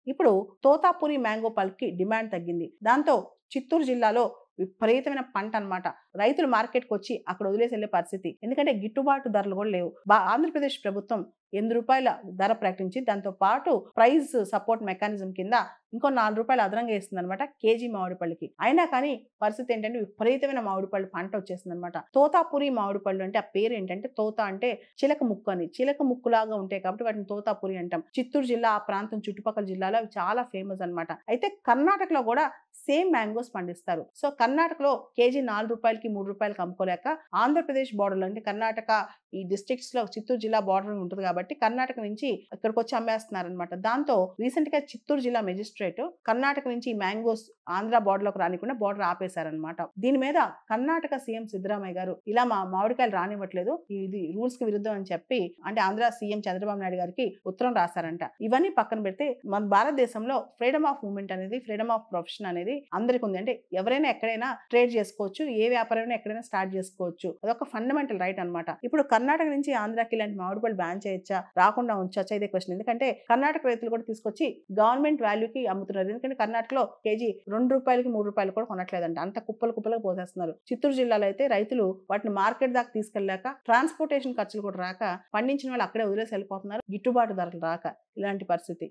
ఇప్పుడు Totapuri mango పల్ప్కి demand తగ్గింది. దాంతో చిత్తూరు జిల్లాలో విపరీతమైన పంట అన్నమాట. రైతులు మార్కెట్‌కి వచ్చి అక్కడ వదిలేసి వెళ్ళే పరిస్థితి. ఎందుకంటే గిట్టుబాటు ధరలు కూడా లేవు. ఆంధ్రప్రదేశ్ ప్రభుత్వం రూ. 8 ధర ప్రకటించి దాంతో పాటు ప్రైస్ సపోర్ట్ మెకానిజం కింద ఇంకో రూ. 4 అదనంగా ఇస్తుందన్నమాట కేజీ మామిడి పళ్ళకి. అయినా కానీ పరిస్థితి ఏంటంటే విపరీతమైన మామిడి పళ్ళు పంట వచ్చేసిందన్నమాట. తోతాపురి మామిడి పళ్ళు అంటే ఆ పేరు ఏంటంటే తోత అంటే చిలక ముక్కు అని. చిలక ముక్కులాగా ఉంటాయి కాబట్టి వాటిని తోతాపురి అంటాం. చిత్తూరు జిల్లా ఆ ప్రాంతం చుట్టుపక్కల జిల్లాలో అవి చాలా ఫేమస్ అన్నమాట. అయితే కర్ణాటకలో కూడా సేమ్ మ్యాంగోస్ పండిస్తారు. సో కర్ణాటకలో కేజీ రూ. 4కి రూ. 3కి అమ్ముకోలేక ఆంధ్రప్రదేశ్ బోర్డర్‌లో అంటే కర్ణాటక ఈ డిస్ట్రిక్ట్స్‌లో చిత్తూరు జిల్లా బోర్డర్ ఉంటది కాబట్టి కర్ణాటక నుంచి ఇక్కడికొచ్చి అమ్మేస్తున్నారన్నమాట. దాంతో రీసెంట్‌గా చిత్తూరు జిల్లా మెజిస్ట్రేట్ కర్ణాటక నుంచి ఈ మ్యాంగోస్ ఆంధ్ర బోర్డర్‌లోకి రానికుండా బోర్డర్ ఆపేశారన్నమాట. దీని మీద కర్ణాటక సీఎం సిద్ధరామయ్య గారు ఇలా మా మామిడికాయలు రానివ్వట్లేదు, ఇది రూల్స్‌కి విరుద్ధం అని చెప్పి అంటే ఆంధ్ర సీఎం చంద్రబాబు నాయుడు గారికి ఉత్తరం రాశారంట. ఇవన్నీ పక్కన పెడితే మన భారతదేశంలో ఫ్రీడమ్ ఆఫ్ మూవ్‌మెంట్ అనేది, ఫ్రీడమ్ ఆఫ్ ప్రొఫెషన్ అనేది అందరికి ఉంది. అంటే ఎవరైనా ఎక్కడైనా ట్రేడ్ చేసుకోవచ్చు, ఏ వ్యాపారమైనా ఎక్కడైనా స్టార్ట్ చేసుకోవచ్చు. అదొక ఫండమెంటల్ రైట్ అన్నమాట. ఇప్పుడు కర్ణాటక నుంచి ఆంధ్రాకి ఇలాంటి మామిడి పళ్ళు బ్యాన్ చేయొచ్చా, రాకుండా ఉంచొచ్చా ఇదే క్వశ్చన్. ఎందుకంటే కర్ణాటక రైతులు కూడా తీసుకొచ్చి గవర్నమెంట్ వాల్యూకి అమ్ముతున్నారు. ఎందుకంటే కర్ణాటకలో కేజీ రూ. 2కి రూ. 3 కూడా కొనట్లేదంట. అంత కుప్పలు కుప్పలుగా పోసేస్తున్నారు. చిత్తూరు జిల్లాలో అయితే రైతులు వాటిని మార్కెట్ దాకా తీసుకెళ్ళాక ట్రాన్స్పోర్టేషన్ ఖర్చులు కూడా రాక పండించిన వాళ్ళు అక్కడే వదిలేసి వెళ్ళిపోతున్నారు. గిట్టుబాటు ధరలు రాక ఇలాంటి పరిస్థితి.